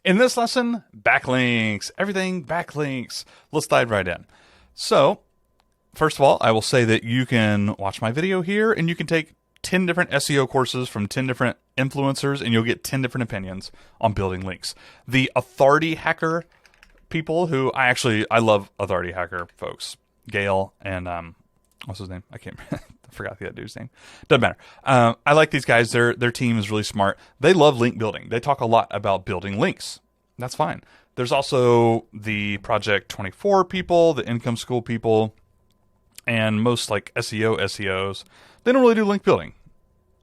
In this lesson, backlinks, everything backlinks. Let's dive right in. So, first of all, I will say that you can watch my video here and you can take 10 different SEO courses from 10 different influencers and you'll get 10 different opinions on building links. The authority hacker people who I love authority hacker folks. Gail and, what's his name? I forgot the other dude's name. Doesn't matter. I like these guys. Their team is really smart. They love link building. They talk a lot about building links. That's fine. There's also the Project 24 people, the Income School people, and most like SEOs. They don't really do link building.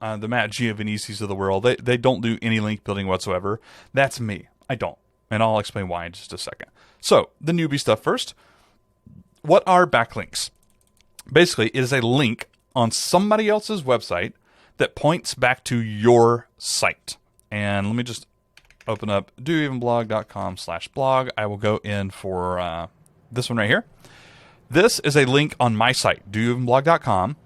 The Matt Giovanisis of the world, they don't do any link building whatsoever. That's me. I don't. And I'll explain why in just a second. So, the newbie stuff first. What are backlinks? Basically, it is a link on somebody else's website that points back to your site. And let me just open up doevenblog.com/blog. I will go in for this one right here. This is a link on my site, doevenblog.com,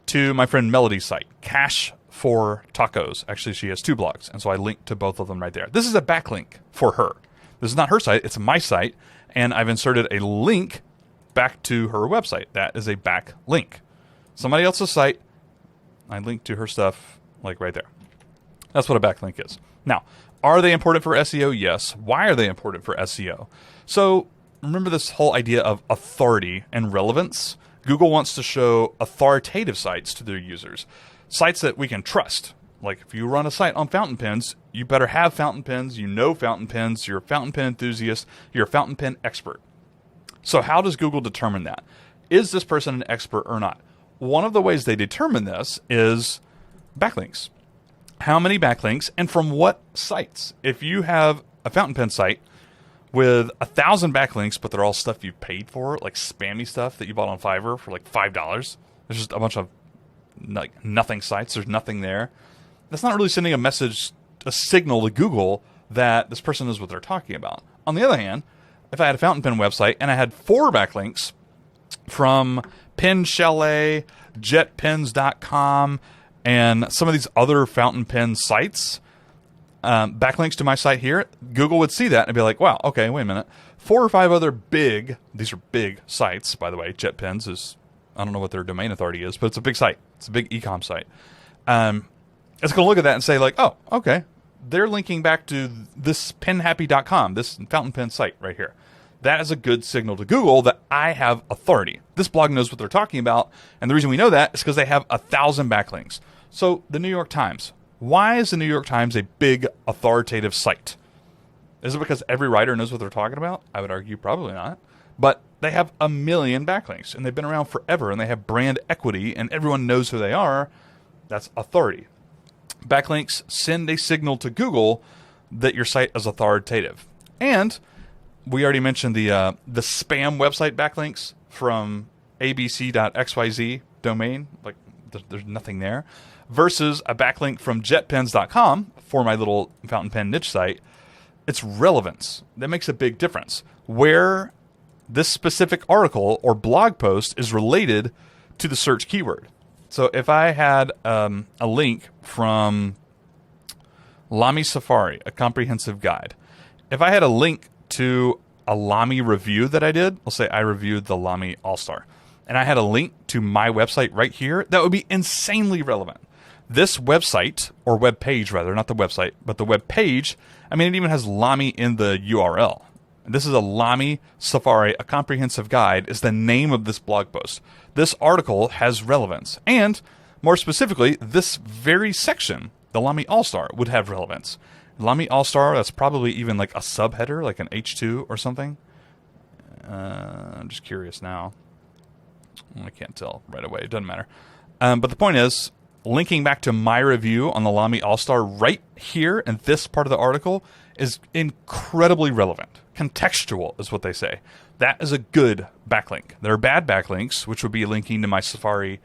to my friend Melody's site, Cash for Tacos. Actually, she has two blogs, and so I linked to both of them right there. This is a backlink for her. This is not her site, it's my site, and I've inserted a link back to her website. That is a backlink. Somebody else's site, I link to her stuff, like right there. That's what a backlink is. Now, are they important for SEO? Yes. Why are they important for SEO? So, remember this whole idea of authority and relevance? Google wants to show authoritative sites to their users. Sites that we can trust. Like if you run a site on fountain pens, you better have fountain pens, you know fountain pens, you're a fountain pen enthusiast, you're a fountain pen expert. So how does Google determine that? Is this person an expert or not? One of the ways they determine this is backlinks. How many backlinks and from what sites? If you have a fountain pen site with 1,000 backlinks, but they're all stuff you paid for, like spammy stuff that you bought on Fiverr for like $5, there's just a bunch of like nothing sites, there's nothing there. That's not really sending a signal to Google that this person knows what they're talking about. On the other hand, if I had a fountain pen website and I had 4 backlinks from Pen Chalet, JetPens.com, and some of these other fountain pen sites, backlinks to my site here, Google would see that and be like, wow, okay, wait a minute. 4 or 5 other these are big sites, by the way. JetPens is, I don't know what their domain authority is, but it's a big site. It's a big e-com site. It's going to look at that and say like, oh, okay, they're linking back to this penhappy.com, this fountain pen site right here. That is a good signal to Google that I have authority. This blog knows what they're talking about, and the reason we know that is because they have 1,000 backlinks. So the New York Times. Why is the New York Times a big authoritative site? Is it because every writer knows what they're talking about? I would argue probably not. But they have 1 million backlinks, and they've been around forever, and they have brand equity, and everyone knows who they are. That's authority. Backlinks send a signal to Google that your site is authoritative. And we already mentioned the spam website backlinks from abc.xyz domain. Like, there's nothing there. Versus a backlink from jetpens.com for my little fountain pen niche site. It's relevance. That makes a big difference. Where this specific article or blog post is related to the search keyword. So if I had a link from Lamy Safari, a comprehensive guide. If I had a link to a Lamy review that I did, let's say I reviewed the Lamy All-Star, and I had a link to my website right here, that would be insanely relevant. This website, or web page rather, not the website, but the web page, I mean, it even has Lamy in the URL. This is a Lamy Safari, a comprehensive guide, is the name of this blog post. This article has relevance. And, more specifically, this very section, the Lamy All-Star, would have relevance. Lamy All-Star, that's probably even like a subheader, like an H2 or something. I'm just curious now. I can't tell right away. It doesn't matter. But the point is, linking back to my review on the Lamy All-Star right here in this part of the article is incredibly relevant. Contextual is what they say. That is a good backlink. There are bad backlinks, which would be linking to my Safari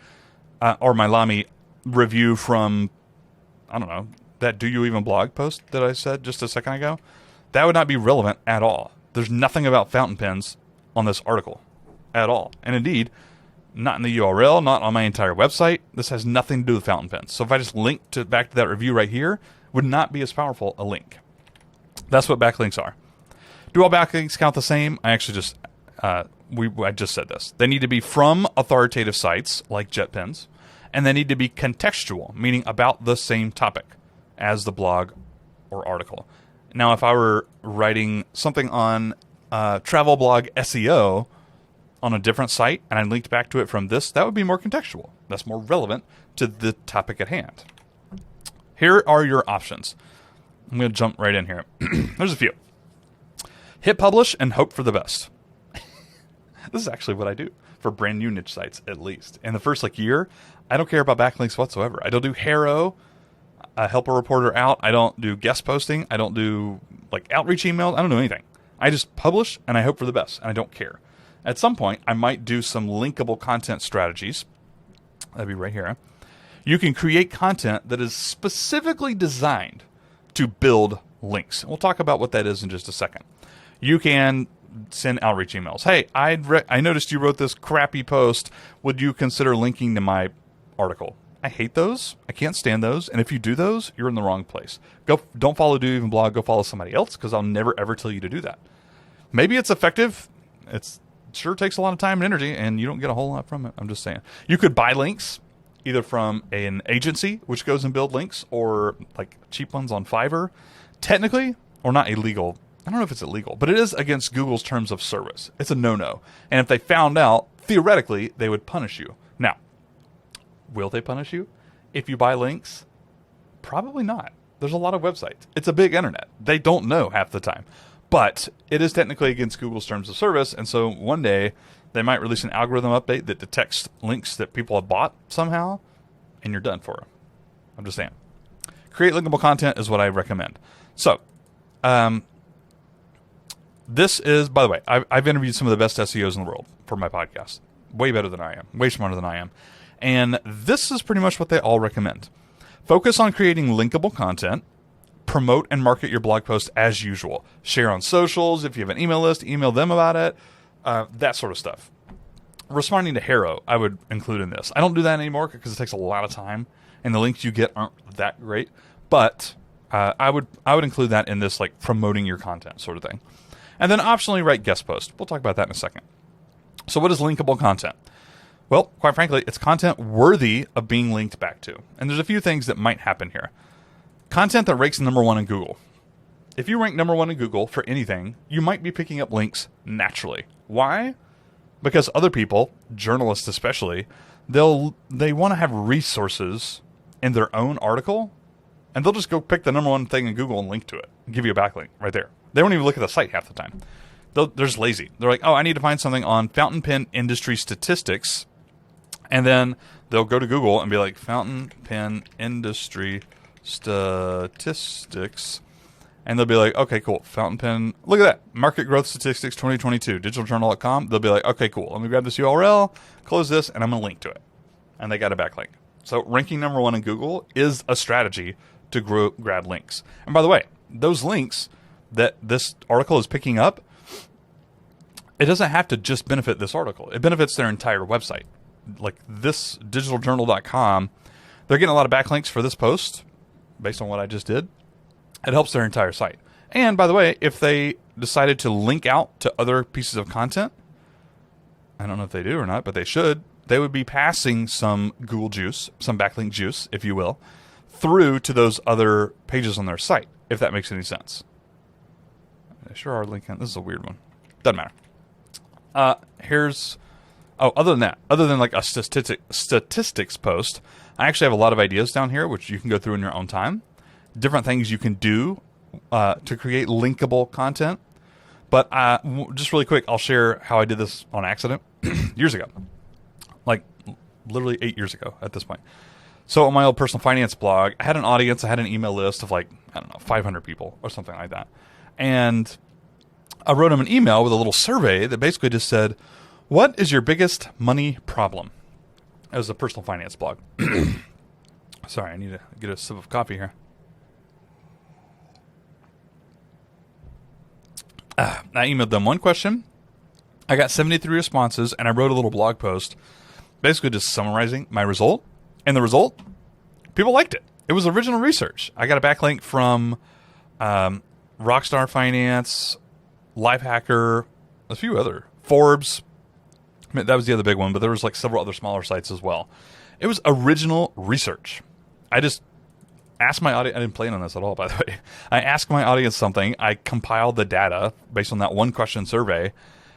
or my Lamy review from, I don't know, that Do You Even blog post that I said just a second ago. That would not be relevant at all. There's nothing about fountain pens on this article at all. And indeed, not in the URL, not on my entire website. This has nothing to do with fountain pens. So if I just link back to that review right here, would not be as powerful a link. That's what backlinks are. Do all backlinks count the same? I actually just I just said this. They need to be from authoritative sites like JetPens, and they need to be contextual, meaning about the same topic as the blog or article. Now, if I were writing something on travel blog SEO on a different site and I linked back to it from this, that would be more contextual. That's more relevant to the topic at hand. Here are your options. I'm going to jump right in here. There's a few. Hit publish and hope for the best. This is actually what I do for brand new niche sites, at least. In the first year, I don't care about backlinks whatsoever. I don't do Haro, help a reporter out. I don't do guest posting. I don't do outreach emails. I don't do anything. I just publish and I hope for the best, and I don't care. At some point, I might do some linkable content strategies. That'd be right here. You can create content that is specifically designed to build links. We'll talk about what that is in just a second. You can send outreach emails. Hey, I noticed you wrote this crappy post. Would you consider linking to my article? I hate those. I can't stand those. And if you do those, you're in the wrong place. Don't follow Do Even Blog. Go follow somebody else, because I'll never ever tell you to do that. Maybe it's effective. It sure takes a lot of time and energy, and you don't get a whole lot from it. I'm just saying. You could buy links either from an agency, which goes and build links, or cheap ones on Fiverr. Technically, or not illegal. I don't know if it's illegal, but it is against Google's terms of service. It's a no-no. And if they found out, theoretically, they would punish you. Now, will they punish you if you buy links? Probably not. There's a lot of websites. It's a big internet. They don't know half the time. But it is technically against Google's terms of service, and so one day they might release an algorithm update that detects links that people have bought somehow, and you're done for. I'm just saying. Create linkable content is what I recommend. So, this is, by the way, I've interviewed some of the best SEOs in the world for my podcast. Way better than I am. Way smarter than I am. And this is pretty much what they all recommend. Focus on creating linkable content. Promote and market your blog post as usual. Share on socials. If you have an email list, email them about it. That sort of stuff. Responding to Haro, I would include in this. I don't do that anymore because it takes a lot of time, and the links you get aren't that great. But I would include that in this promoting your content sort of thing. And then optionally write guest posts. We'll talk about that in a second. So what is linkable content? Well, quite frankly, it's content worthy of being linked back to. And there's a few things that might happen here. Content that ranks number one in Google. If you rank number one in Google for anything, you might be picking up links naturally. Why? Because other people, journalists especially, they want to have resources in their own article, and they'll just go pick the number one thing in Google and link to it and give you a backlink right there. They won't even look at the site half the time. They're just lazy. They're like, oh, I need to find something on fountain pen industry statistics. And then they'll go to Google and be like, fountain pen industry statistics. And they'll be like, okay, cool. Fountain pen. Look at that. Market growth statistics 2022, digitaljournal.com. They'll be like, okay, cool. Let me grab this URL, close this, and I'm going to link to it. And they got a backlink. So ranking number one in Google is a strategy to grab links. And by the way, those links that this article is picking up, it doesn't have to just benefit this article. It benefits their entire website. Like this digitaljournal.com, they're getting a lot of backlinks for this post based on what I just did. It helps their entire site. And by the way, if they decided to link out to other pieces of content, I don't know if they do or not, but they should, they would be passing some Google juice, some backlink juice, if you will, through to those other pages on their site, if that makes any sense. They sure are linking. This is a weird one. Doesn't matter. Other than like a statistics post, I actually have a lot of ideas down here, which you can go through in your own time. Different things you can do to create linkable content. But just really quick, I'll share how I did this on accident years ago. Like literally 8 years ago at this point. So on my old personal finance blog, I had an audience. I had an email list of 500 people or something like that. And I wrote them an email with a little survey that basically just said, what is your biggest money problem? It was a personal finance blog. Sorry, I need to get a sip of coffee here. I emailed them one question. I got 73 responses, and I wrote a little blog post basically just summarizing my result. And the result, people liked it. It was original research. I got a backlink from Rockstar Finance, Lifehacker, a few other. Forbes. I mean, that was the other big one, but there was like several other smaller sites as well. It was original research. I just asked my audience. I didn't plan on this at all, by the way. I asked my audience something. I compiled the data based on that one question survey.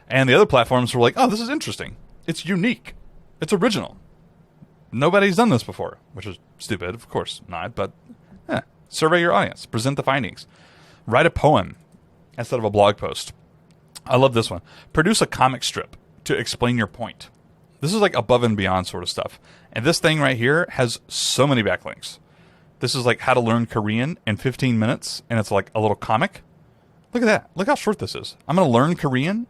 And the other platforms were like, oh, this is interesting. It's unique. It's original. Nobody's done this before, which is stupid. Of course not, but survey your audience. Present the findings. Write a poem instead of a blog post. I love this one. Produce a comic strip to explain your point. This is like above and beyond sort of stuff. And this thing right here has so many backlinks. This is like how to learn Korean in 15 minutes, and it's like a little comic. Look at that. Look how short this is. I'm going to learn Korean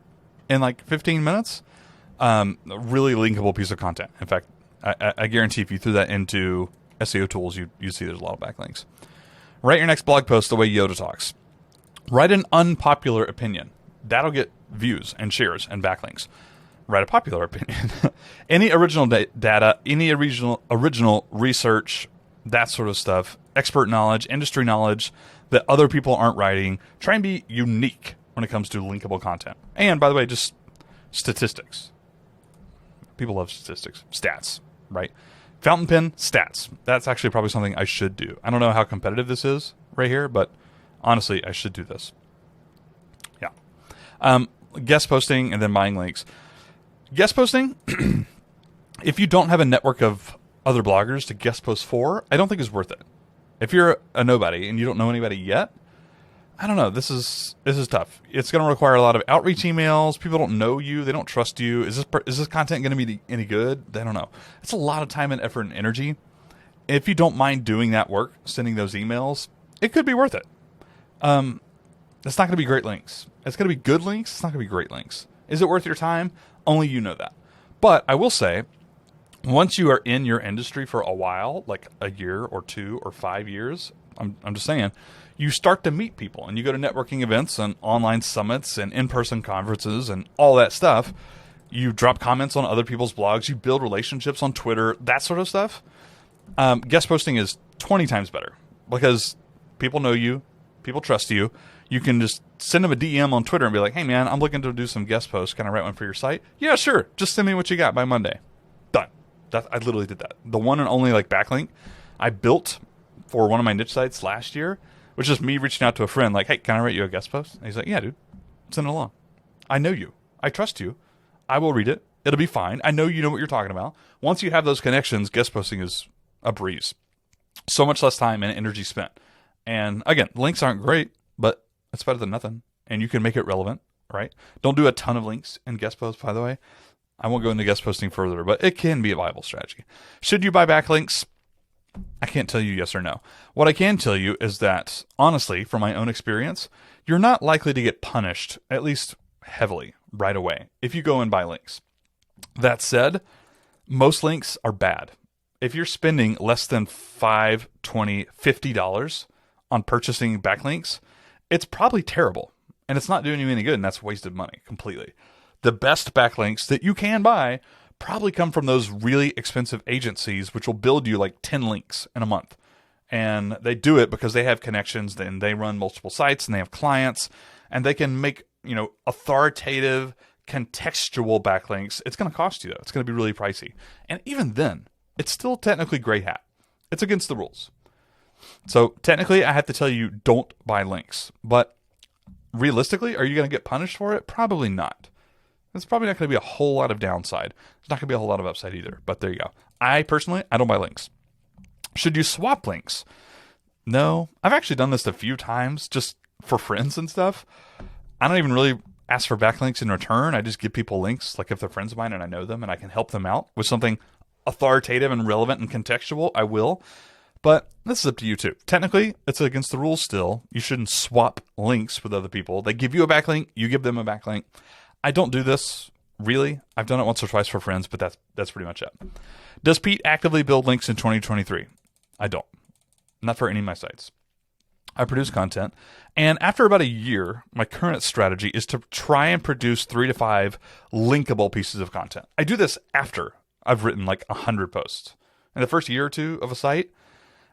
in like 15 minutes. A really linkable piece of content. In fact, I guarantee if you threw that into SEO tools, you'd see there's a lot of backlinks. Write your next blog post the way Yoda talks. Write an unpopular opinion. That'll get views and shares and backlinks. Write a popular opinion. Any original data, any original research, that sort of stuff, expert knowledge, industry knowledge that other people aren't writing. Try and be unique when it comes to linkable content. And by the way, just statistics. People love statistics. Stats, right? Fountain pen, stats. That's actually probably something I should do. I don't know how competitive this is right here, but honestly, I should do this. Yeah. Guest posting and then buying links. Guest posting, if you don't have a network of other bloggers to guest post for, I don't think it's worth it. If you're a nobody and you don't know anybody yet, I don't know. This is tough. It's going to require a lot of outreach emails. People don't know you. They don't trust you. Is this content going to be any good? They don't know. It's a lot of time and effort and energy. If you don't mind doing that work, sending those emails, it could be worth it. It's not going to be great links. It's going to be good links. It's not going to be great links. Is it worth your time? Only you know that. But I will say, once you are in your industry for a while, like a year or 2 or 5 years, I'm just saying, you start to meet people and you go to networking events and online summits and in-person conferences and all that stuff. You drop comments on other people's blogs. You build relationships on Twitter, that sort of stuff. Guest posting is 20 times better because people know you. People trust you. You can just send them a DM on Twitter and be like, hey, man, I'm looking to do some guest posts. Can I write one for your site? Yeah, sure. Just send me what you got by Monday. Done. I literally did that. The one and only like backlink I built for one of my niche sites last year, which is me reaching out to a friend like, hey, can I write you a guest post? And he's like, yeah, dude, send it along. I know you. I trust you. I will read it. It'll be fine. I know you know what you're talking about. Once you have those connections, guest posting is a breeze. So much less time and energy spent. And again, links aren't great, but it's better than nothing. And you can make it relevant, right? Don't do a ton of links in guest posts, by the way. I won't go into guest posting further, but it can be a viable strategy. Should you buy backlinks? I can't tell you yes or no. What I can tell you is that, honestly, from my own experience, you're not likely to get punished, at least heavily, right away, if you go and buy links. That said, most links are bad. If you're spending less than $5, $20, $50 on purchasing backlinks, it's probably terrible. And it's not doing you any good, and that's wasted money completely. The best backlinks that you can buy probably come from those really expensive agencies, which will build you like 10 links in a month. And they do it because they have connections, and they run multiple sites, and they have clients, and they can make, authoritative, contextual backlinks. It's going to cost you, though. It's going to be really pricey. And even then, it's still technically gray hat. It's against the rules. So technically, I have to tell you, don't buy links. But realistically, are you going to get punished for it? Probably not. There's probably not going to be a whole lot of downside. There's not going to be a whole lot of upside either. But there you go. I don't buy links. Should you swap links? No. I've actually done this a few times just for friends and stuff. I don't even really ask for backlinks in return. I just give people links, like if they're friends of mine and I know them and I can help them out with something authoritative and relevant and contextual, I will. But this is up to you too. Technically, it's against the rules still. You shouldn't swap links with other people. They give you a backlink, you give them a backlink. I don't do this, really. I've done it once or twice for friends, but that's pretty much it. Does Pete actively build links in 2023? I don't. Not for any of my sites. I produce content, and after about a year, my current strategy is to try and produce 3 to 5 linkable pieces of content. I do this after I've written like 100 posts. In the first year or two of a site,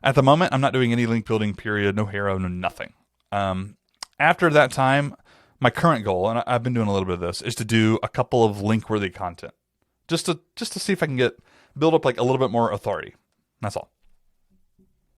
at the moment, I'm not doing any link building, period, no hero, no nothing. after that time, my current goal, and I've been doing a little bit of this, is to do a couple of link-worthy content, just to see if I can build up like a little bit more authority. That's all.